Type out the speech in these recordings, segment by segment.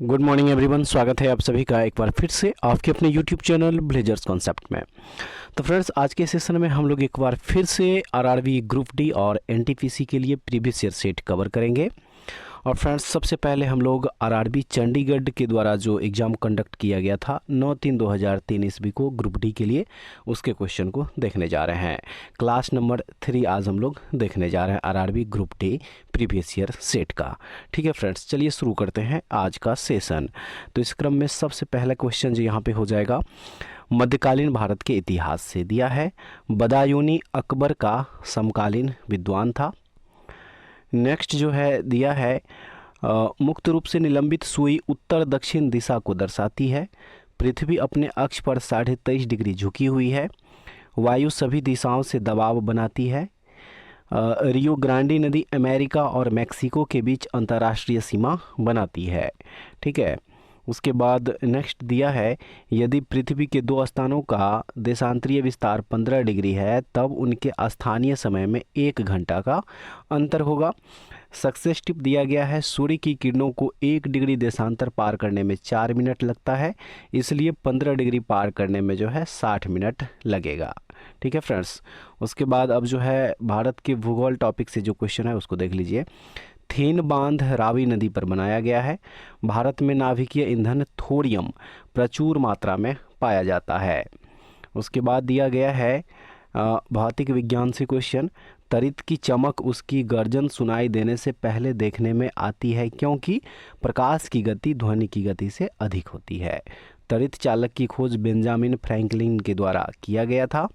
Good morning everyone, स्वागत है आप सभी का एक बार फिर से आपके अपने यूट्यूब चैनल ब्लेजर्स कॉन्सेप्ट में। तो फ्रेंड्स, आज के सेशन में हम लोग एक बार फिर से आरआरबी ग्रुप डी और एनटीपीसी के लिए प्रीवियस ईयर सेट कवर करेंगे। और फ्रेंड्स, सबसे पहले हम लोग आरआरबी चंडीगढ़ के द्वारा जो एग्ज़ाम कंडक्ट किया गया था 9/3/2003 ईस्वी को ग्रुप डी के लिए, उसके क्वेश्चन को देखने जा रहे हैं। क्लास नंबर 3 आज हम लोग देखने जा रहे हैं RRB group D previous year set का। ठीक है फ्रेंड्स, चलिए शुरू करते हैं आज का सेशन। तो इस क्रम में सबसे पहला क्वेश्चन जो यहाँ पे हो जाएगा, मध्यकालीन भारत के इतिहास से दिया है। बदायूनी अकबर का समकालीन विद्वान था। नेक्स्ट जो है दिया है, मुक्त रूप से निलंबित सुई उत्तर दक्षिण दिशा को दर्शाती है। पृथ्वी अपने अक्ष पर 23.5 डिग्री झुकी हुई है। वायु सभी दिशाओं से दबाव बनाती है। रियो ग्रांडी नदी अमेरिका और मैक्सिको के बीच अंतर्राष्ट्रीय सीमा बनाती है। ठीक है, उसके बाद नेक्स्ट दिया है, यदि पृथ्वी के दो स्थानों का देशांतरीय विस्तार 15 डिग्री है तब उनके स्थानीय समय में 1 घंटा का अंतर होगा। सक्सेस टिप दिया गया है, सूर्य की किरणों को 1 डिग्री देशांतर पार करने में 4 मिनट लगता है, इसलिए 15 डिग्री पार करने में जो है 60 मिनट लगेगा। ठीक है फ्रेंड्स, उसके बाद अब जो है भारत के भूगोल टॉपिक से जो क्वेश्चन है उसको देख लीजिए। थेन बांध रावी नदी पर बनाया गया है। भारत में नाभिकीय ईंधन थोरियम प्रचुर मात्रा में पाया जाता है। उसके बाद दिया गया है भौतिक विज्ञान से क्वेश्चन, तरित की चमक उसकी गर्जन सुनाई देने से पहले देखने में आती है क्योंकि प्रकाश की गति ध्वनि की गति से अधिक होती है। तरित चालक की खोज बेंजामिन फ्रैंकलिन के द्वारा किया गया था।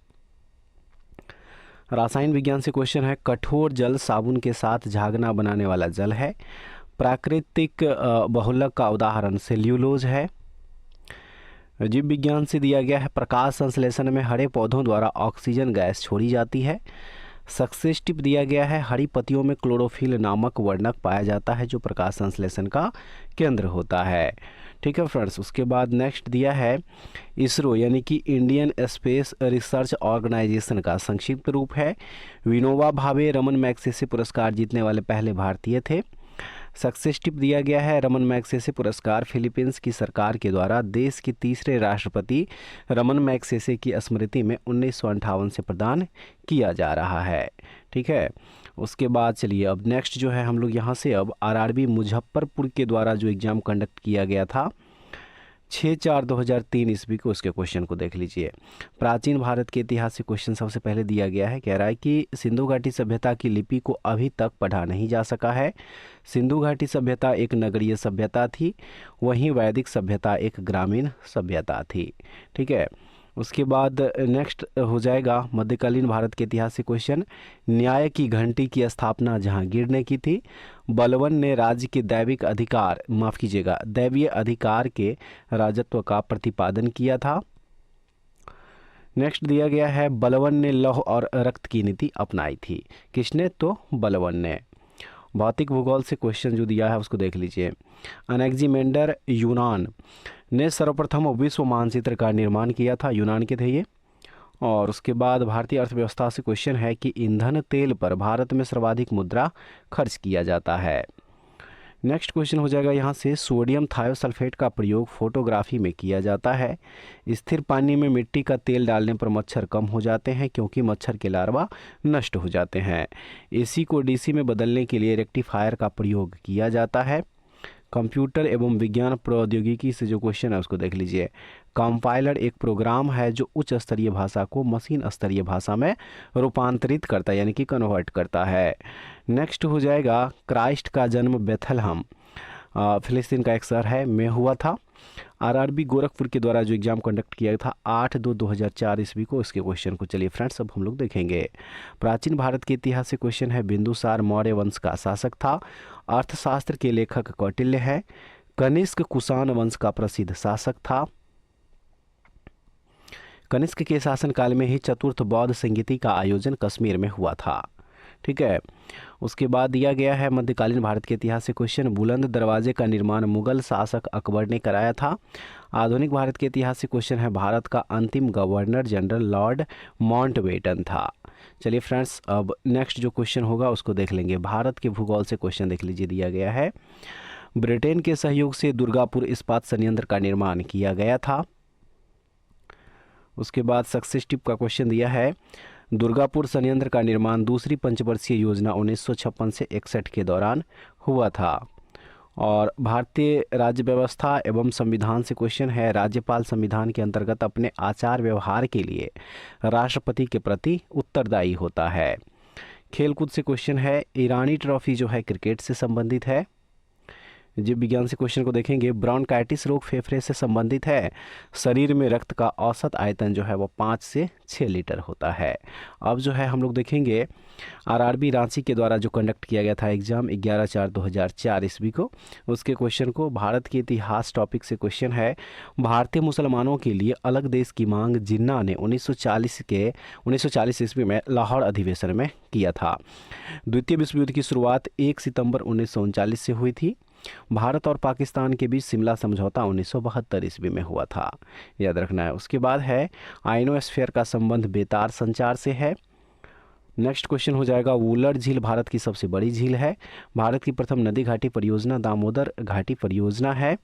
रासायन विज्ञान से क्वेश्चन है, कठोर जल साबुन के साथ झागना बनाने वाला जल है। प्राकृतिक बहुलक का उदाहरण सेल्यूलोज है। जीव विज्ञान से दिया गया है, प्रकाश संश्लेषण में हरे पौधों द्वारा ऑक्सीजन गैस छोड़ी जाती है। सक्सेस टिप दिया गया है, हरी पत्तियों में क्लोरोफिल नामक वर्णक पाया जाता है जो प्रकाश संश्लेषण का केंद्र होता है। ठीक है फ्रेंड्स, उसके बाद नेक्स्ट दिया है, इसरो यानी कि इंडियन स्पेस रिसर्च ऑर्गेनाइजेशन का संक्षिप्त रूप है। विनोबा भावे रमन मैग्सेसे पुरस्कार जीतने वाले पहले भारतीय थे। सक्सेस टिप दिया गया है, रमन मैग्सेसे पुरस्कार फिलीपींस की सरकार के द्वारा देश के तीसरे राष्ट्रपति रमन मैग्सेसे की स्मृति में 1958 से प्रदान किया जा रहा है। ठीक है, उसके बाद चलिए अब नेक्स्ट जो है हम लोग यहाँ से अब आरआरबी मुजफ्फरपुर के द्वारा जो एग्ज़ाम कंडक्ट किया गया था 6/4/2003 ईस्वी को, उसके क्वेश्चन को देख लीजिए। प्राचीन भारत के इतिहास से क्वेश्चन सबसे पहले दिया गया है, कह रहा है कि सिंधु घाटी सभ्यता की लिपि को अभी तक पढ़ा नहीं जा सका है। सिंधु घाटी सभ्यता एक नगरीय सभ्यता थी, वहीं वैदिक सभ्यता एक ग्रामीण सभ्यता थी। ठीक है, उसके बाद नेक्स्ट हो जाएगा मध्यकालीन भारत के इतिहास से क्वेश्चन, न्याय की घंटी की स्थापना जहांगीर ने की थी। बलवन ने राज्य के दैवीय अधिकार के राजत्व का प्रतिपादन किया था। नेक्स्ट दिया गया है, बलवन ने लौह और रक्त की नीति अपनाई थी। किसने? तो बलवन ने। भौतिक भूगोल से क्वेश्चन जो दिया है उसको देख लीजिए। अनेक्जिमेंडर यूनान ने सर्वप्रथम विश्व मानचित्र का निर्माण किया था, यूनान के थे ये। और उसके बाद भारतीय अर्थव्यवस्था से क्वेश्चन है कि ईंधन तेल पर भारत में सर्वाधिक मुद्रा खर्च किया जाता है। नेक्स्ट क्वेश्चन हो जाएगा यहाँ से, सोडियम थायोसल्फेट का प्रयोग फोटोग्राफी में किया जाता है। स्थिर पानी में मिट्टी का तेल डालने पर मच्छर कम हो जाते हैं क्योंकि मच्छर के लार्वा नष्ट हो जाते हैं। एसी को डीसी में बदलने के लिए रेक्टिफायर का प्रयोग किया जाता है। कंप्यूटर एवं विज्ञान प्रौद्योगिकी से जो क्वेश्चन है उसको देख लीजिए। कंपाइलर एक प्रोग्राम है जो उच्च स्तरीय भाषा को मशीन स्तरीय भाषा में रूपांतरित करता है यानी कि कन्वर्ट करता है। नेक्स्ट हो जाएगा, क्राइस्ट का जन्म बेथलहम फिलिस्तीन का एक शहर है में हुआ था। आरआरबी गोरखपुर के द्वारा जो एग्ज़ाम कंडक्ट किया था 8/2/2004 ईस्वी को, इसके क्वेश्चन को चलिए फ्रेंड्स अब हम लोग देखेंगे। प्राचीन भारत के इतिहास से क्वेश्चन है, बिंदुसार मौर्य वंश का शासक था। अर्थशास्त्र के लेखक कौटिल्य है। कनिष्क कुषाण वंश का प्रसिद्ध शासक था। कनिष्क के शासनकाल में ही चतुर्थ बौद्ध संगीति का आयोजन कश्मीर में हुआ था। ठीक है, उसके बाद दिया गया है मध्यकालीन भारत के इतिहास से क्वेश्चन, बुलंद दरवाजे का निर्माण मुगल शासक अकबर ने कराया था। आधुनिक भारत के इतिहास से क्वेश्चन है, भारत का अंतिम गवर्नर जनरल लॉर्ड माउंटबेटन था। चलिए फ्रेंड्स, अब नेक्स्ट जो क्वेश्चन होगा उसको देख लेंगे। भारत के भूगोल से क्वेश्चन देख लीजिए, दिया गया है, ब्रिटेन के सहयोग से दुर्गापुर इस्पात संयंत्र का निर्माण किया गया था। उसके बाद सक्सेस टिप का क्वेश्चन दिया है, दुर्गापुर संयंत्र का निर्माण दूसरी पंचवर्षीय योजना 1956 से 61 के दौरान हुआ था। और भारतीय राज्य व्यवस्था एवं संविधान से क्वेश्चन है, राज्यपाल संविधान के अंतर्गत अपने आचार व्यवहार के लिए राष्ट्रपति के प्रति उत्तरदायी होता है। खेलकूद से क्वेश्चन है, ईरानी ट्रॉफी जो है क्रिकेट से संबंधित है। जीव विज्ञान से क्वेश्चन को देखेंगे, ब्रोंकाइटिस रोग फेफड़े से संबंधित है। शरीर में रक्त का औसत आयतन जो है वो 5 से 6 लीटर होता है। अब जो है हम लोग देखेंगे आरआरबी रांची के द्वारा जो कंडक्ट किया गया था एग्जाम 11/4/2004 ईस्वी को, उसके क्वेश्चन को भारत के इतिहास टॉपिक से क्वेश्चन है, भारतीय मुसलमानों के लिए अलग देश की मांग जिन्ना ने 1940 ईस्वी में लाहौर अधिवेशन में किया था। द्वितीय विश्व युद्ध की शुरुआत 1 सितंबर 1939 से हुई थी। भारत और पाकिस्तान के बीच शिमला समझौता 1972 ईस्वी में हुआ था, याद रखना है। उसके बाद है आयनोस्फीयर का संबंध बेतार संचार से है। नेक्स्ट क्वेश्चन हो जाएगा, वुलर झील भारत की सबसे बड़ी झील है। भारत की प्रथम नदी घाटी परियोजना दामोदर घाटी परियोजना है।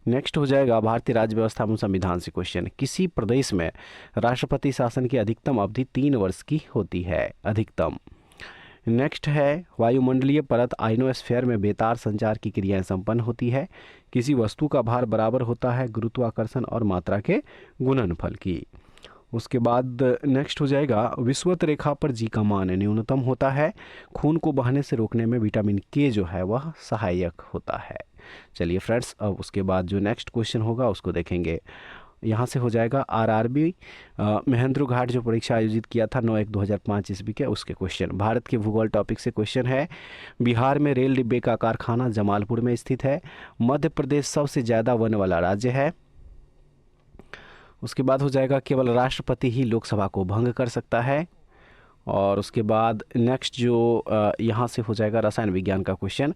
नेक्स्ट हो जाएगा भारतीय राज्य व्यवस्था एवं संविधान से क्वेश्चन, किसी प्रदेश में राष्ट्रपति शासन की अधिकतम अवधि 3 वर्ष की होती है, अधिकतम। नेक्स्ट है, वायुमंडलीय परत आयनोस्फीयर में बेतार संचार की क्रियाएं संपन्न होती है। किसी वस्तु का भार बराबर होता है गुरुत्वाकर्षण और मात्रा के गुणनफल की। उसके बाद नेक्स्ट हो जाएगा, विषुवत रेखा पर जी का मान न्यूनतम होता है। खून को बहने से रोकने में विटामिन के जो है वह सहायक होता है। चलिए फ्रेंड्स, अब उसके बाद जो नेक्स्ट क्वेश्चन होगा उसको देखेंगे। यहाँ से हो जाएगा आरआरबी महेंद्र घाट जो परीक्षा आयोजित किया था 9/1/2005 ईस्वी के, उसके क्वेश्चन। भारत के भूगोल टॉपिक से क्वेश्चन है, बिहार में रेल डिब्बे का कारखाना जमालपुर में स्थित है। मध्य प्रदेश सबसे ज़्यादा वन वाला राज्य है। उसके बाद हो जाएगा, केवल राष्ट्रपति ही लोकसभा को भंग कर सकता है। और उसके बाद नेक्स्ट जो यहाँ से हो जाएगा रसायन विज्ञान का क्वेश्चन,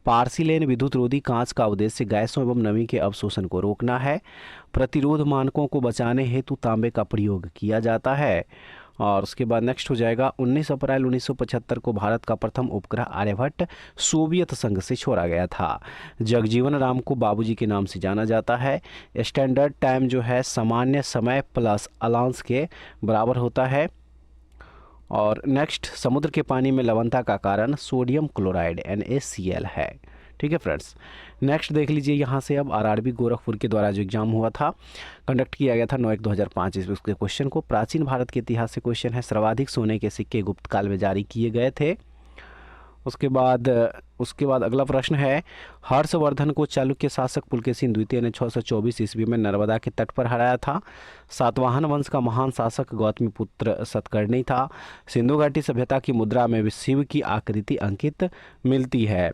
पार्सिलेन विद्युत रोधी कांच का उद्देश्य गैसों एवं नमी के अवशोषण को रोकना है। प्रतिरोध मानकों को बचाने हेतु तांबे का प्रयोग किया जाता है। और उसके बाद नेक्स्ट हो जाएगा, 19 अप्रैल 1975 को भारत का प्रथम उपग्रह आर्यभट्ट सोवियत संघ से छोड़ा गया था। जगजीवन राम को बाबूजी के नाम से जाना जाता है। स्टैंडर्ड टाइम जो है सामान्य समय प्लस अलाउंस के बराबर होता है। और नेक्स्ट, समुद्र के पानी में लवणता का कारण सोडियम क्लोराइड NaCl है। ठीक है फ्रेंड्स, नेक्स्ट देख लीजिए यहाँ से अब आरआरबी गोरखपुर के द्वारा जो एग्जाम हुआ था, कंडक्ट किया गया था 9/1/2005 ईस्वी, उसके क्वेश्चन को। प्राचीन भारत के इतिहास से क्वेश्चन है, सर्वाधिक सोने के सिक्के गुप्त काल में जारी किए गए थे। उसके बाद अगला प्रश्न है, हर्षवर्धन को चालुक्य शासक पुलकेशिन द्वितीय ने 624 ईस्वी में नर्मदा के तट पर हराया था। सातवाहन वंश का महान शासक गौतमीपुत्र सतकर्णी था। सिंधु घाटी सभ्यता की मुद्रा में शिव की आकृति अंकित मिलती है।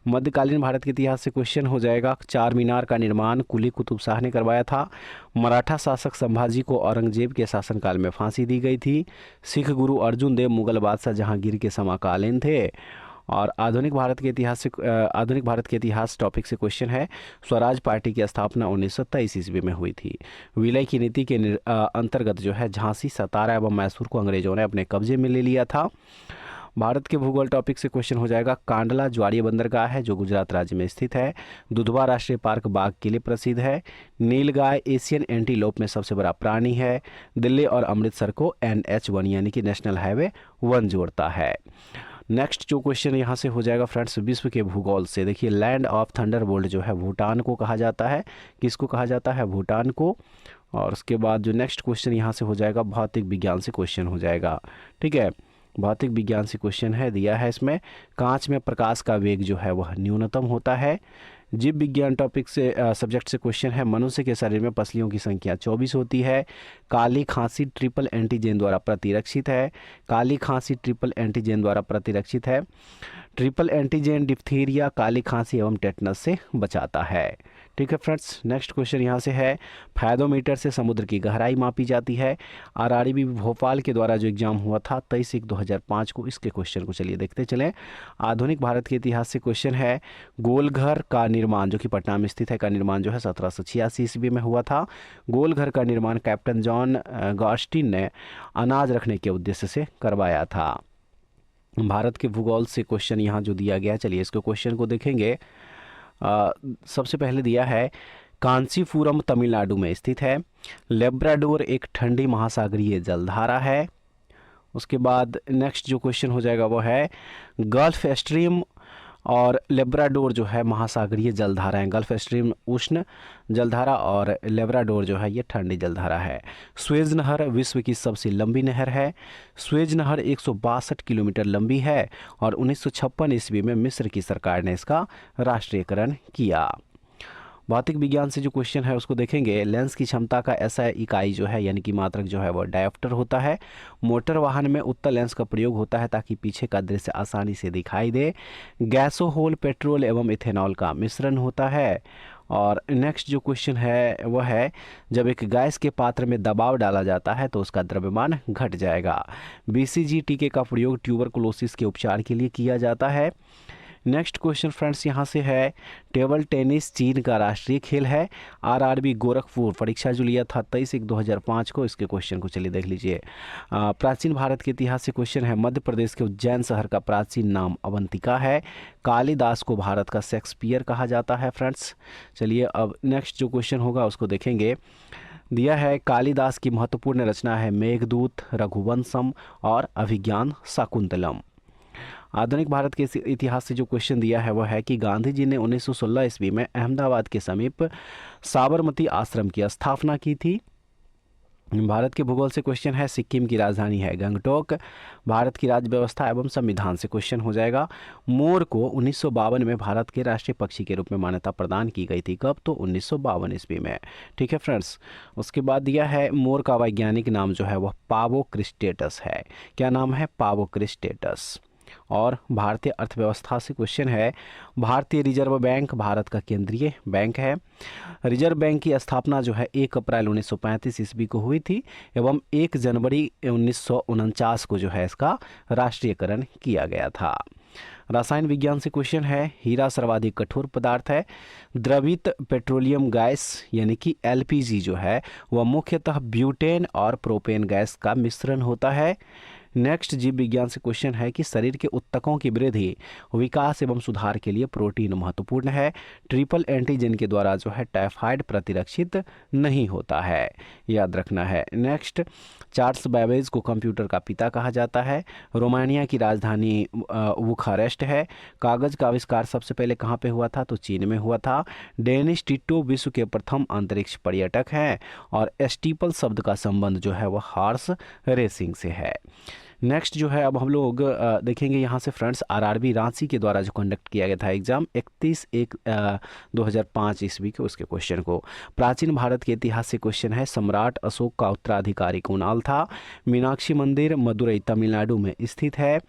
मध्यकालीन भारत के इतिहास से क्वेश्चन हो जाएगा, चार मीनार का निर्माण कुली कुतुब शाह ने करवाया था। मराठा शासक संभाजी को औरंगजेब के शासनकाल में फांसी दी गई थी। सिख गुरु अर्जुन देव मुगल बादशाह जहांगीर के समकालीन थे। और आधुनिक भारत के इतिहास टॉपिक से क्वेश्चन है, स्वराज पार्टी की स्थापना 1923 ईस्वी में हुई थी। विलय की नीति के अंतर्गत जो है झांसी, सतारा एवं मैसूर को अंग्रेजों ने अपने कब्जे में ले लिया था। भारत के भूगोल टॉपिक से क्वेश्चन हो जाएगा, कांडला ज्वारीय बंदरगाह है जो गुजरात राज्य में स्थित है। दुधवा राष्ट्रीय पार्क बाघ के लिए प्रसिद्ध है। नीलगाय एशियन एंटीलोप में सबसे बड़ा प्राणी है। दिल्ली और अमृतसर को NH1 यानी कि नेशनल हाईवे 1 जोड़ता है। नेक्स्ट जो क्वेश्चन यहाँ से हो जाएगा फ्रेंड्स, विश्व के भूगोल से देखिए, लैंड ऑफ थंडरबोल्ट जो है भूटान को कहा जाता है। किसको कहा जाता है? भूटान को। और उसके बाद जो नेक्स्ट क्वेश्चन यहाँ से हो जाएगा, भौतिक विज्ञान से क्वेश्चन हो जाएगा। ठीक है, भौतिक विज्ञान से क्वेश्चन है, दिया है इसमें, कांच में प्रकाश का वेग जो है वह न्यूनतम होता है। जीव विज्ञान टॉपिक से सब्जेक्ट से क्वेश्चन है, मनुष्य के शरीर में पसलियों की संख्या 24 होती है। काली खांसी ट्रिपल एंटीजन द्वारा प्रतिरक्षित है। काली खांसी ट्रिपल एंटीजन द्वारा प्रतिरक्षित है। ट्रिपल एंटीजन डिप्थीरिया, काली खांसी एवं टेटनस से बचाता है। ठीक है फ्रेंड्स, नेक्स्ट क्वेश्चन यहाँ से है, फायदोमीटर से समुद्र की गहराई मापी जाती है। आरआरबी भोपाल के द्वारा जो एग्जाम हुआ था 23/1/2005 को, इसके क्वेश्चन को चलिए देखते चलें। आधुनिक भारत के इतिहास से क्वेश्चन है, गोलघर का निर्माण जो कि पटना में स्थित है का निर्माण जो है 1786 ईस्वी में हुआ था। गोलघर का निर्माण कैप्टन जॉन गॉस्टिन ने अनाज रखने के उद्देश्य से करवाया था। भारत के भूगोल से क्वेश्चन यहाँ जो दिया गया, चलिए इसको क्वेश्चन को देखेंगे। सबसे पहले दिया है कांचीपुरम तमिलनाडु में स्थित है। लेब्राडोर एक ठंडी महासागरीय जलधारा है। उसके बाद नेक्स्ट जो क्वेश्चन हो जाएगा वो है गल्फ स्ट्रीम और लेब्राडोर जो है महासागरीय जलधारा है। गल्फ स्ट्रीम उष्ण जलधारा और लेब्राडोर जो है ये ठंडी जलधारा है। स्वेज नहर विश्व की सबसे लंबी नहर है। स्वेज नहर 162 किलोमीटर लंबी है और 1956 ईस्वी में मिस्र की सरकार ने इसका राष्ट्रीयकरण किया। भौतिक विज्ञान से जो क्वेश्चन है उसको देखेंगे। लेंस की क्षमता का ऐसा इकाई जो है यानी कि मात्रक जो है वो डायोप्टर होता है। मोटर वाहन में उत्तल लेंस का प्रयोग होता है ताकि पीछे का दृश्य आसानी से दिखाई दे। गैसोहोल पेट्रोल एवं इथेनॉल का मिश्रण होता है। और नेक्स्ट जो क्वेश्चन है वह है जब एक गैस के पात्र में दबाव डाला जाता है तो उसका द्रव्यमान घट जाएगा। बीसीजी टीके का प्रयोग ट्यूबरकुलोसिस के उपचार के लिए किया जाता है। नेक्स्ट क्वेश्चन फ्रेंड्स यहाँ से है टेबल टेनिस चीन का राष्ट्रीय खेल है। आरआरबी गोरखपुर परीक्षा जो लिया था 23/1/2005 को, इसके क्वेश्चन को चलिए देख लीजिए। प्राचीन भारत के इतिहास से क्वेश्चन है। मध्य प्रदेश के उज्जैन शहर का प्राचीन नाम अवंतिका है। कालिदास को भारत का शेक्सपियर कहा जाता है फ्रेंड्स। चलिए अब नेक्स्ट जो क्वेश्चन होगा उसको देखेंगे। दिया है कालिदास की महत्वपूर्ण रचना है मेघदूत, रघुवंशम और अभिज्ञान शाकुंतलम। आधुनिक भारत के इतिहास से जो क्वेश्चन दिया है वह है कि गांधी जी ने 1916 ईस्वी में अहमदाबाद के समीप साबरमती आश्रम की स्थापना की थी। भारत के भूगोल से क्वेश्चन है। सिक्किम की राजधानी है गंगटोक। भारत की राज्य व्यवस्था एवं संविधान से क्वेश्चन हो जाएगा। मोर को 1952 में भारत के राष्ट्रीय पक्षी के रूप में मान्यता प्रदान की गई थी। कब? तो 1952 ईस्वी में। ठीक है फ्रेंड्स। उसके बाद दिया है मोर का वैज्ञानिक नाम जो है वह पावोक्रिस्टेटस है। क्या नाम है? पावोक्रिस्टेटस। और भारतीय अर्थव्यवस्था से क्वेश्चन है। भारतीय रिजर्व बैंक भारत का केंद्रीय बैंक है। रिजर्व बैंक की स्थापना जो है 1 अप्रैल 1935 ईस्वी को हुई थी एवं 1 जनवरी 1949 को जो है इसका राष्ट्रीयकरण किया गया था। रसायन विज्ञान से क्वेश्चन है। हीरा सर्वाधिक कठोर पदार्थ है। द्रवित पेट्रोलियम गैस यानी कि एलपीजी जो है वह मुख्यतः ब्यूटेन और प्रोपेन गैस का मिश्रण होता है। नेक्स्ट जीव विज्ञान से क्वेश्चन है कि शरीर के ऊतकों की वृद्धि, विकास एवं सुधार के लिए प्रोटीन महत्वपूर्ण है। ट्रिपल एंटीजन के द्वारा जो है टाइफाइड प्रतिरक्षित नहीं होता है, याद रखना है। नेक्स्ट, चार्ल्स बैबेज को कंप्यूटर का पिता कहा जाता है। रोमानिया की राजधानी बुखारेस्ट है। कागज का आविष्कार सबसे पहले कहाँ पे हुआ था? तो चीन में हुआ था। डेनिस टिट्टो विश्व के प्रथम अंतरिक्ष पर्यटक हैं और स्टीपल शब्द का संबंध जो है वह हॉर्स रेसिंग से है। नेक्स्ट जो है अब हम लोग देखेंगे यहाँ से फ्रेंड्स आरआरबी रांची के द्वारा जो कंडक्ट किया गया था एग्जाम 31/1/2005 ईस्वी के, उसके क्वेश्चन को। प्राचीन भारत के इतिहास से क्वेश्चन है। सम्राट अशोक का उत्तराधिकारी कुणाल था। मीनाक्षी मंदिर मदुरई तमिलनाडु में स्थित है।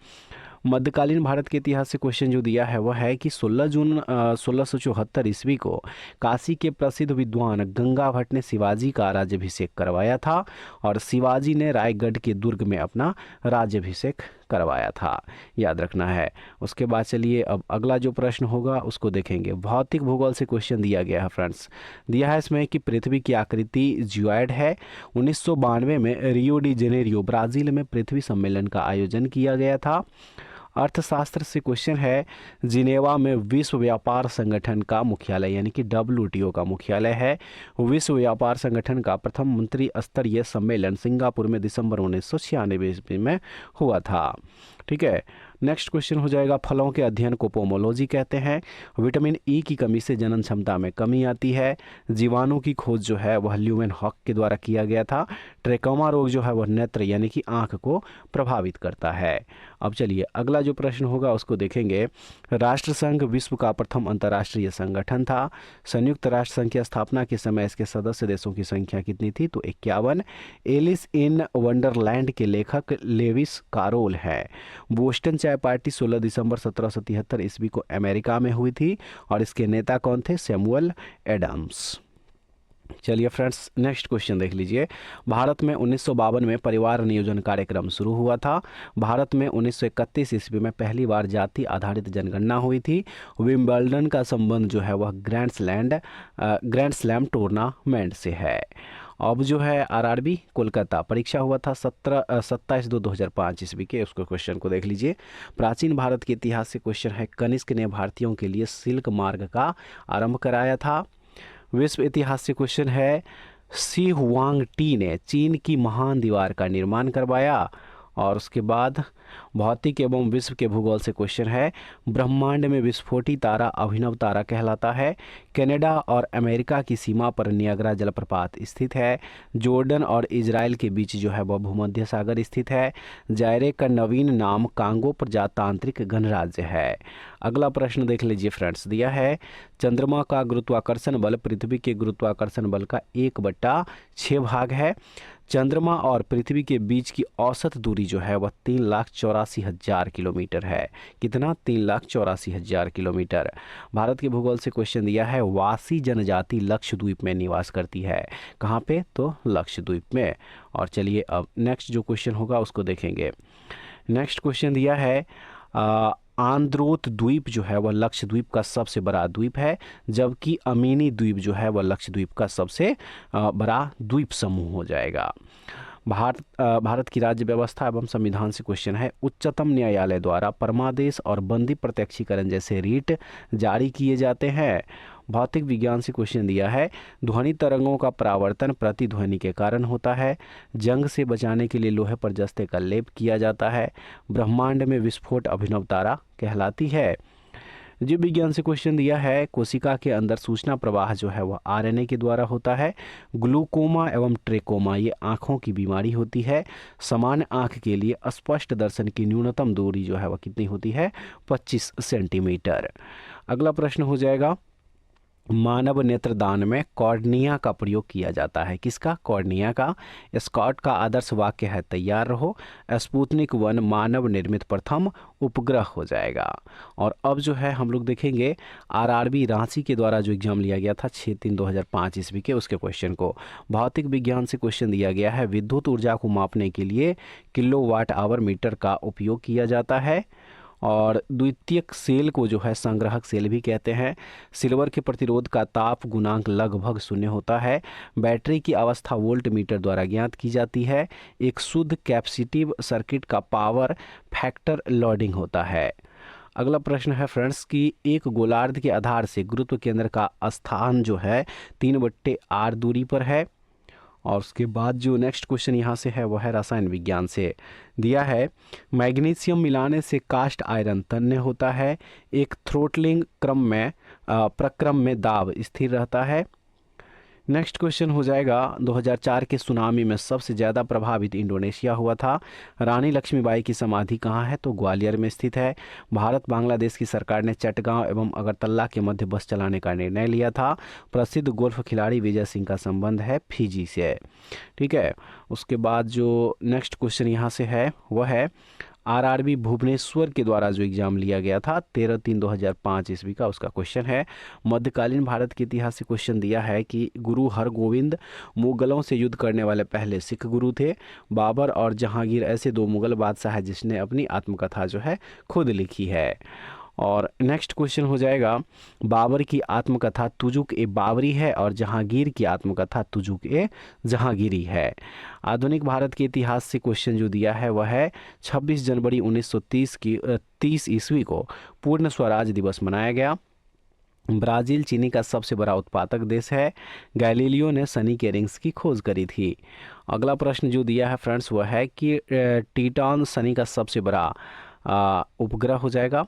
मध्यकालीन भारत के इतिहास से क्वेश्चन जो दिया है वह है कि 16 जून 1674 ईस्वी को काशी के प्रसिद्ध विद्वान गंगा भट्ट ने शिवाजी का राज्याभिषेक करवाया था और शिवाजी ने रायगढ़ के दुर्ग में अपना राज्याभिषेक करवाया था, याद रखना है। उसके बाद चलिए अब अगला जो प्रश्न होगा उसको देखेंगे। भौतिक भूगोल से क्वेश्चन दिया गया है फ्रेंड्स। दिया है इसमें कि पृथ्वी की आकृति जियोइड है। 1992 में रियो डी जेनेरियो ब्राजील में पृथ्वी सम्मेलन का आयोजन किया गया था। अर्थशास्त्र से क्वेश्चन है। जिनेवा में विश्व व्यापार संगठन का मुख्यालय यानी कि WTO का मुख्यालय है। विश्व व्यापार संगठन का प्रथम मंत्री स्तरीय सम्मेलन सिंगापुर में दिसंबर 1996 ईस्वी में हुआ था। ठीक है। नेक्स्ट क्वेश्चन हो जाएगा। फलों के अध्ययन को पोमोलॉजी कहते हैं। विटामिन ई की कमी से जनन क्षमता में कमी आती है। जीवाणु की खोज जो है वह ल्यूमेन हॉक के द्वारा किया गया था। ट्रेकोमा रोग जो है वह नेत्र यानी कि आंख को प्रभावित करता है। अब चलिए अगला जो प्रश्न होगा उसको देखेंगे। राष्ट्रसंघ विश्व का प्रथम अंतर्राष्ट्रीय संगठन था। संयुक्त राष्ट्र संघ की स्थापना के समय इसके सदस्य देशों की संख्या कितनी थी? तो 51। एलिस इन वंडरलैंड के लेखक लेविस कारोल है। बोस्टन चाय पार्टी 16 दिसंबर 1773 ईस्वी को अमेरिका में हुई थी और इसके नेता कौन थे? Samuel Adams. चलिए फ्रेंड्स नेक्स्ट क्वेश्चन देख लीजिए। भारत में 1952 में परिवार नियोजन कार्यक्रम शुरू हुआ था। भारत में 1931 ईस्वी में पहली बार जाति आधारित जनगणना हुई थी। विंबलडन का संबंध जो है वह ग्रैंड स्लैम टूर्नामेंट से है। अब जो है आरआरबी कोलकाता परीक्षा हुआ था 27/2/2005 ईस्वी के, उसको क्वेश्चन को देख लीजिए। प्राचीन भारत के इतिहास से क्वेश्चन है, कनिष्क ने भारतीयों के लिए सिल्क मार्ग का आरंभ कराया था। विश्व इतिहास से क्वेश्चन है, सी हुआंग टी ने चीन की महान दीवार का निर्माण करवाया। और उसके बाद भौतिक एवं विश्व के भूगोल से क्वेश्चन है, ब्रह्मांड में विस्फोटी तारा अभिनव तारा कहलाता है। कनाडा और अमेरिका की सीमा पर नियाग्रा जलप्रपात स्थित है। जॉर्डन और इजराइल के बीच जो है वह भूमध्य सागर स्थित है। जायरे का नवीन नाम कांगो प्रजातांत्रिक गणराज्य है। अगला प्रश्न देख लीजिए फ्रेंड्स, दिया है चंद्रमा का गुरुत्वाकर्षण बल पृथ्वी के गुरुत्वाकर्षण बल का 1/6 भाग है। चंद्रमा और पृथ्वी के बीच की औसत दूरी जो है वह 3,84,000 किलोमीटर है। कितना? 3,84,000 किलोमीटर। भारत के भूगोल से क्वेश्चन दिया है, वासी जनजाति लक्षद्वीप में निवास करती है। कहाँ पे? तो लक्षद्वीप में। और चलिए अब नेक्स्ट जो क्वेश्चन होगा उसको देखेंगे। नेक्स्ट क्वेश्चन दिया है, आंद्रोथ द्वीप जो है वह लक्षद्वीप का सबसे बड़ा द्वीप है, जबकि अमीनी द्वीप जो है वह लक्षद्वीप का सबसे बड़ा द्वीप समूह हो जाएगा। भारत की राज्य व्यवस्था एवं संविधान से क्वेश्चन है, उच्चतम न्यायालय द्वारा परमादेश और बंदी प्रत्यक्षीकरण जैसे रीट जारी किए जाते हैं। भौतिक विज्ञान से क्वेश्चन दिया है, ध्वनि तरंगों का परावर्तन प्रतिध्वनि के कारण होता है। जंग से बचाने के लिए लोहे पर जस्ते का लेप किया जाता है। ब्रह्मांड में विस्फोट अभिनव तारा कहलाती है। जीव विज्ञान से क्वेश्चन दिया है, कोशिका के अंदर सूचना प्रवाह जो है वह आरएनए के द्वारा होता है। ग्लूकोमा एवं ट्रेकोमा ये आँखों की बीमारी होती है। समान आँख के लिए स्पष्ट दर्शन की न्यूनतम दूरी जो है वह कितनी होती है? 25 सेंटीमीटर। अगला प्रश्न हो जाएगा, मानव नेत्रदान में कॉर्निया का प्रयोग किया जाता है। किसका? कॉर्निया का। स्कॉट का आदर्श वाक्य है, तैयार रहो। स्पुतनिक 1 मानव निर्मित प्रथम उपग्रह हो जाएगा। और अब जो है हम लोग देखेंगे आरआरबी रांची के द्वारा जो एग्जाम लिया गया था 6/3/2005 ईस्वी के, उसके क्वेश्चन को। भौतिक विज्ञान से क्वेश्चन दिया गया है, विद्युत ऊर्जा को मापने के लिए किलोवाट आवर मीटर का उपयोग किया जाता है। और द्वितीयक सेल को जो है संग्राहक सेल भी कहते हैं। सिल्वर के प्रतिरोध का ताप गुणांक लगभग 0 होता है। बैटरी की अवस्था वोल्ट मीटर द्वारा ज्ञात की जाती है। एक शुद्ध कैपेसिटिव सर्किट का पावर फैक्टर लोडिंग होता है। अगला प्रश्न है फ्रेंड्स कि एक गोलार्ध के आधार से गुरुत्व केंद्र का स्थान जो है 3/r दूरी पर है। और उसके बाद जो नेक्स्ट क्वेश्चन यहाँ से है वह है रसायन विज्ञान से। दिया है, मैग्नीशियम मिलाने से कास्ट आयरन तन्य होता है। एक थ्रोटलिंग प्रक्रम में दाब स्थिर रहता है। नेक्स्ट क्वेश्चन हो जाएगा, 2004 के सुनामी में सबसे ज़्यादा प्रभावित इंडोनेशिया हुआ था। रानी लक्ष्मीबाई की समाधि कहाँ है? तो ग्वालियर में स्थित है। भारत बांग्लादेश की सरकार ने चटगांव एवं अगरतला के मध्य बस चलाने का निर्णय लिया था। प्रसिद्ध गोल्फ खिलाड़ी विजय सिंह का संबंध है फिजी से। ठीक है। उसके बाद जो नेक्स्ट क्वेश्चन यहाँ से है वह है, आरआरबी भुवनेश्वर के द्वारा जो एग्जाम लिया गया था 13/3/2005 ईस्वी का, उसका क्वेश्चन है। मध्यकालीन भारत के इतिहास से क्वेश्चन दिया है कि गुरु हरगोविंद मुगलों से युद्ध करने वाले पहले सिख गुरु थे। बाबर और जहांगीर ऐसे 2 मुगल बादशाह हैं जिसने अपनी आत्मकथा जो है खुद लिखी है। और नेक्स्ट क्वेश्चन हो जाएगा, बाबर की आत्मकथा तुजुक ए बाबरी है और जहांगीर की आत्मकथा तुजुक ए जहांगीरी है। आधुनिक भारत के इतिहास से क्वेश्चन जो दिया है वह है, 26 जनवरी 1930 ईस्वी को पूर्ण स्वराज दिवस मनाया गया। ब्राज़ील चीनी का सबसे बड़ा उत्पादक देश है। गैलीलियो ने सनी के रिंग्स की खोज करी थी। अगला प्रश्न जो दिया है फ्रेंड्स वह है कि टिटॉन सनी का सबसे बड़ा उपग्रह हो जाएगा।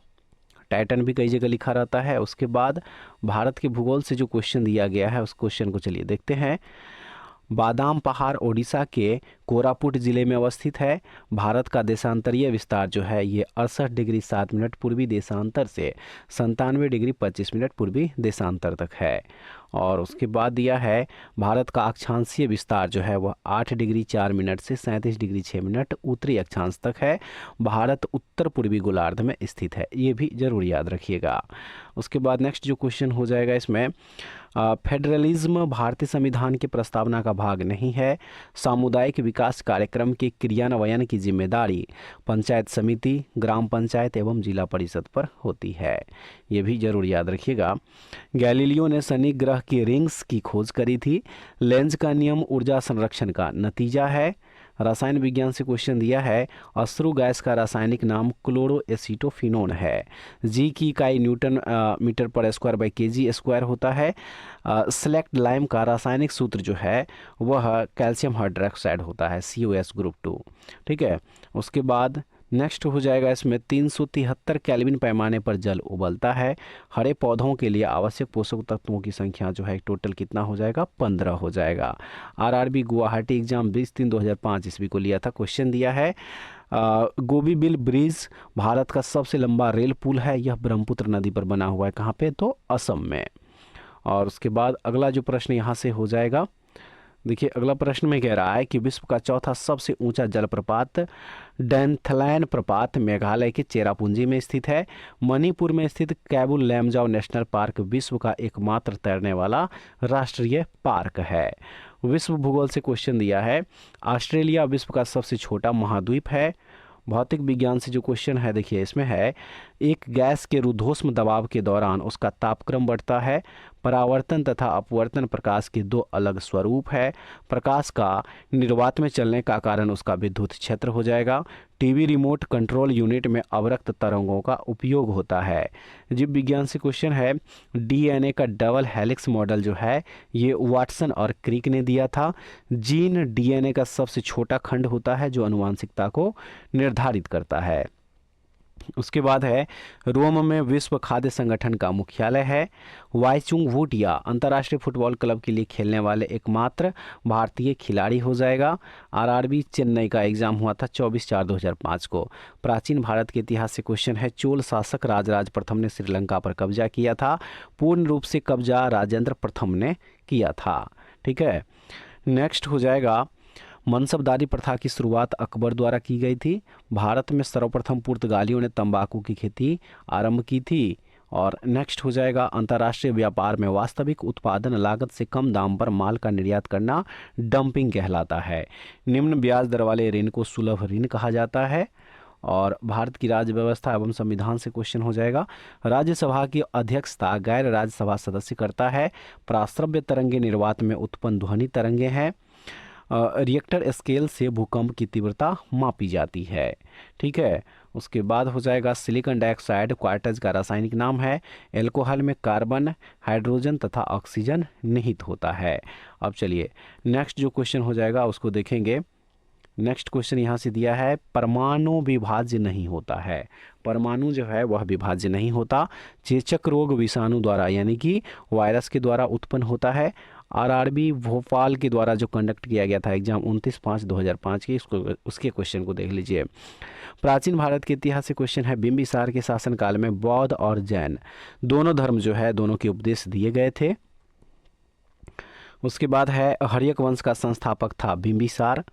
टाइटन भी कई जगह लिखा रहता है। उसके बाद भारत के भूगोल से जो क्वेश्चन दिया गया है उस क्वेश्चन को चलिए देखते हैं। बादाम पहाड़ ओडिशा के कोरापुट जिले में अवस्थित है। भारत का देशांतरीय विस्तार जो है ये 68 डिग्री 7 मिनट पूर्वी देशांतर से 97 डिग्री 25 मिनट पूर्वी देशांतर तक है। और उसके बाद दिया है, भारत का अक्षांशीय विस्तार जो है वह 8 डिग्री 4 मिनट से 37 डिग्री 6 मिनट उत्तरी अक्षांश तक है। भारत उत्तर पूर्वी गोलार्ध में स्थित है, ये भी जरूर याद रखिएगा। उसके बाद नेक्स्ट जो क्वेश्चन हो जाएगा इसमें, फेडरलिज्म भारतीय संविधान की प्रस्तावना का भाग नहीं है। सामुदायिक विकास कार्यक्रम के क्रियान्वयन की जिम्मेदारी पंचायत समिति, ग्राम पंचायत एवं जिला परिषद पर होती है। ये भी जरूर याद रखिएगा। गैलीलियो ने शनि ग्रह की रिंग्स की खोज करी थी। लेंज का नियम ऊर्जा संरक्षण का नतीजा है। रसायन विज्ञान से क्वेश्चन दिया है, अश्रु गैस का रासायनिक नाम क्लोरोएसिटोफिनोन है। जी की इकाई न्यूटन मीटर पर स्क्वायर बाई केजी स्क्वायर होता है। सेलेक्ट लाइम का रासायनिक सूत्र जो है वह कैल्शियम हाइड्रोक्साइड होता है, COS ग्रुप 2। ठीक है, उसके बाद नेक्स्ट हो जाएगा इसमें 373 केल्विन पैमाने पर जल उबलता है। हरे पौधों के लिए आवश्यक पोषक तत्वों की संख्या जो है टोटल कितना हो जाएगा, 15 हो जाएगा। RRB गुवाहाटी एग्जाम 20/3/2005 ईस्वी को लिया था। क्वेश्चन दिया है, गोबीबिल ब्रिज भारत का सबसे लंबा रेल पुल है। यह ब्रह्मपुत्र नदी पर बना हुआ है। कहाँ पे, तो असम में। और उसके बाद अगला जो प्रश्न यहाँ से हो जाएगा, देखिए अगला प्रश्न में कह रहा है कि विश्व का चौथा सबसे ऊंचा जलप्रपात डैंथलैन प्रपात मेघालय के चेरापूंजी में स्थित है। मणिपुर में स्थित कैबुल लैमजाओ नेशनल पार्क विश्व का एकमात्र तैरने वाला राष्ट्रीय पार्क है। विश्व भूगोल से क्वेश्चन दिया है, ऑस्ट्रेलिया विश्व का सबसे छोटा महाद्वीप है। भौतिक विज्ञान से जो क्वेश्चन है, देखिए इसमें है, एक गैस के रुद्धोष्म दबाव के दौरान उसका तापक्रम बढ़ता है। परावर्तन तथा अपवर्तन प्रकाश के दो अलग स्वरूप है। प्रकाश का निर्वात में चलने का कारण उसका विद्युत क्षेत्र हो जाएगा। टीवी रिमोट कंट्रोल यूनिट में अवरक्त तरंगों का उपयोग होता है। जीव विज्ञान से क्वेश्चन है, DNA का डबल हेलिक्स मॉडल जो है ये वाटसन और क्रिक ने दिया था। जीन DNA का सबसे छोटा खंड होता है जो आनुवंशिकता को निर्धारित करता है। उसके बाद है, रोम में विश्व खाद्य संगठन का मुख्यालय है। वाईचुंग वुटिया अंतर्राष्ट्रीय फुटबॉल क्लब के लिए खेलने वाले एकमात्र भारतीय खिलाड़ी हो जाएगा। RRB चेन्नई का एग्जाम हुआ था 24/4/2005 को। प्राचीन भारत के इतिहास से क्वेश्चन है, चोल शासक राजराज प्रथम ने श्रीलंका पर कब्जा किया था। पूर्ण रूप से कब्जा राजेंद्र प्रथम ने किया था। ठीक है, नेक्स्ट हो जाएगा, मनसबदारी प्रथा की शुरुआत अकबर द्वारा की गई थी। भारत में सर्वप्रथम पुर्तगालियों ने तंबाकू की खेती आरंभ की थी। और नेक्स्ट हो जाएगा, अंतर्राष्ट्रीय व्यापार में वास्तविक उत्पादन लागत से कम दाम पर माल का निर्यात करना डंपिंग कहलाता है। निम्न ब्याज दर वाले ऋण को सुलभ ऋण कहा जाता है। और भारत की राज्य व्यवस्था एवं संविधान से क्वेश्चन हो जाएगा, राज्यसभा की अध्यक्षता गैर राज्यसभा सदस्य करता है। प्राश्रव्य तरंगे निर्वात में उत्पन्न ध्वनि तरंगे हैं। रिएक्टर स्केल से भूकंप की तीव्रता मापी जाती है। ठीक है, उसके बाद हो जाएगा, सिलिकॉन डाइऑक्साइड क्वार्टज का रासायनिक नाम है। एल्कोहल में कार्बन, हाइड्रोजन तथा ऑक्सीजन निहित होता है। अब चलिए नेक्स्ट जो क्वेश्चन हो जाएगा उसको देखेंगे। नेक्स्ट क्वेश्चन यहाँ से दिया है, परमाणु विभाज्य नहीं होता है। परमाणु जो है वह विभाज्य नहीं होता। चेचक रोग विषाणु द्वारा यानी कि वायरस के द्वारा उत्पन्न होता है। RRB भोपाल के द्वारा जो कंडक्ट किया गया था एग्जाम 29/5/2005 की, उसके क्वेश्चन को देख लीजिए। प्राचीन भारत के इतिहास से क्वेश्चन है, बिंबिसार के शासनकाल में बौद्ध और जैन दोनों धर्म जो है दोनों के उपदेश दिए गए थे। उसके बाद है, हर्यक वंश का संस्थापक था बिंबिसार।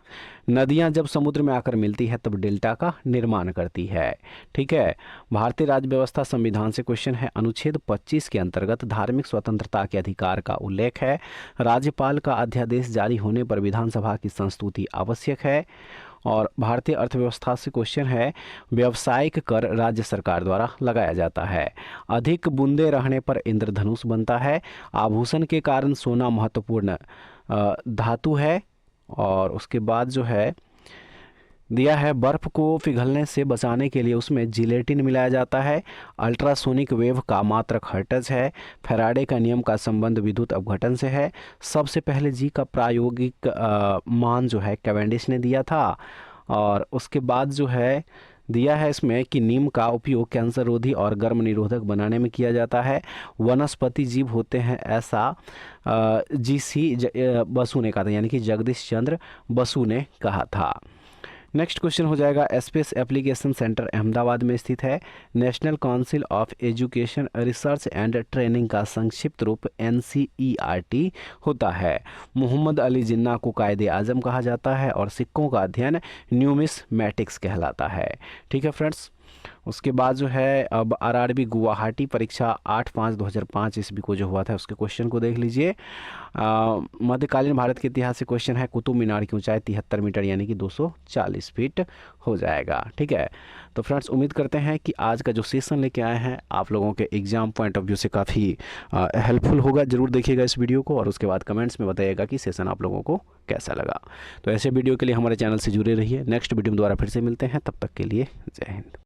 नदियां जब समुद्र में आकर मिलती है तब डेल्टा का निर्माण करती है। ठीक है, भारतीय राज्य व्यवस्था संविधान से क्वेश्चन है, अनुच्छेद 25 के अंतर्गत धार्मिक स्वतंत्रता के अधिकार का उल्लेख है। राज्यपाल का अध्यादेश जारी होने पर विधानसभा की संस्तुति आवश्यक है। और भारतीय अर्थव्यवस्था से क्वेश्चन है, व्यावसायिक कर राज्य सरकार द्वारा लगाया जाता है। अधिक बूंदे रहने पर इंद्रधनुष बनता है। आभूषण के कारण सोना महत्वपूर्ण धातु है। और उसके बाद जो है दिया है, बर्फ को पिघलने से बचाने के लिए उसमें जिलेटिन मिलाया जाता है। अल्ट्रासोनिक वेव का मात्रक हर्ट्ज है। फैराडे का नियम का संबंध विद्युत अपघटन से है। सबसे पहले जी का प्रायोगिक मान जो है कैवेंडिश ने दिया था। और उसके बाद जो है दिया है इसमें कि नीम का उपयोग कैंसर रोधी और गर्म निरोधक बनाने में किया जाता है। वनस्पति जीव होते हैं ऐसा GC बसु ने कहा था, यानी कि जगदीश चंद्र बसु ने कहा था। नेक्स्ट क्वेश्चन हो जाएगा, स्पेस एप्लीकेशन सेंटर अहमदाबाद में स्थित है। National council of education research and training का संक्षिप्त रूप NCERT होता है। मोहम्मद अली जिन्ना को कायदे आजम कहा जाता है और सिक्कों का अध्ययन न्यूमिस्मैटिक्स कहलाता है। ठीक है फ्रेंड्स, उसके बाद जो है अब आरआरबी गुवाहाटी परीक्षा 8/5/2005 ईस्वी को जो हुआ था उसके क्वेश्चन को देख लीजिए। मध्यकालीन भारत के इतिहास से क्वेश्चन है, कुतुब मीनार की ऊंचाई 73 मीटर यानी कि 240 फीट हो जाएगा। ठीक है, तो फ्रेंड्स उम्मीद करते हैं कि आज का जो सेशन लेके आए हैं आप लोगों के एग्जाम पॉइंट ऑफ व्यू से काफ़ी हेल्पफुल होगा। जरूर देखिएगा इस वीडियो को और उसके बाद कमेंट्स में बताइएगा कि सेशन आप लोगों को कैसा लगा। तो ऐसे वीडियो के लिए हमारे चैनल से जुड़े रहिए। नेक्स्ट वीडियो में दोबारा फिर से मिलते हैं, तब तक के लिए जय हिंद।